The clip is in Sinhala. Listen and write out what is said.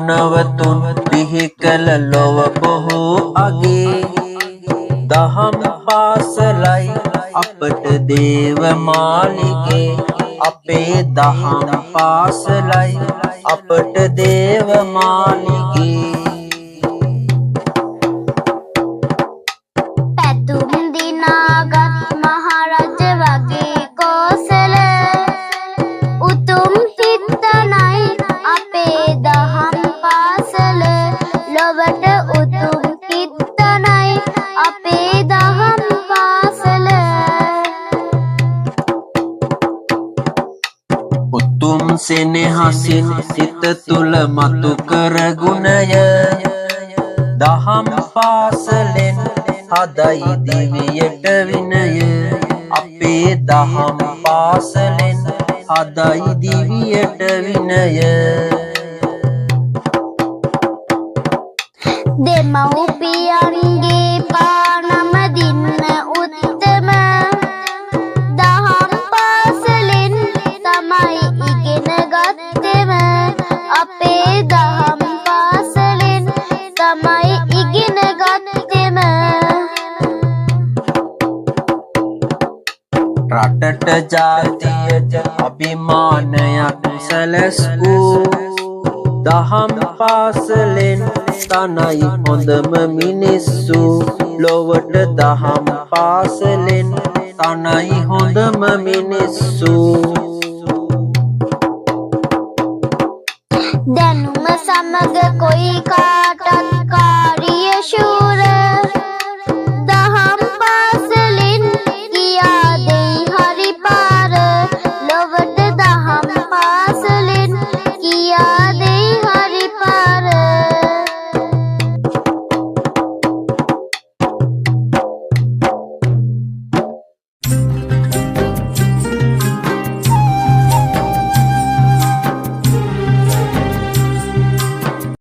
ගුණවතුන් බිහි කළ ලොව බොහෝ අගේ දහම් පාසලයි අපට දේව මාලිගේ අපේ දහම් පාසලයි අපට දේව මාලිගේ පැතුම් දිනාගත් මහරජ වගේ කෝසල උතුම් හිතනයි අපේ දහම් පාසල ලොවට උතුම් හිතනයි අපේ දහම් පාසල උතුම් සෙනෙහසින් සිත තුල මතු කර ගුණය දහම් පාසලෙන් හදයි දිවියට විනය අපේ දහම් පාසලෙන් හදයි දිවියට විනය දෙමව්පියන්ගේ පානම දින්න උත්තම දහම් පාසලෙන් තමයි ඉගෙන ගත්තෙම අපේ දහම් පාසලෙන් තමයි ඉගෙන ගත්තෙම රටට ජාතියට අභිමානයක් සැලැස්වූ දහම් පාසලෙන් තනයි හොඳම මිනිස්සු ලොවට දහම් පාසලෙන් තනයි හොඳම මිනිස්සු දැනුම සමග කොයි කාටත්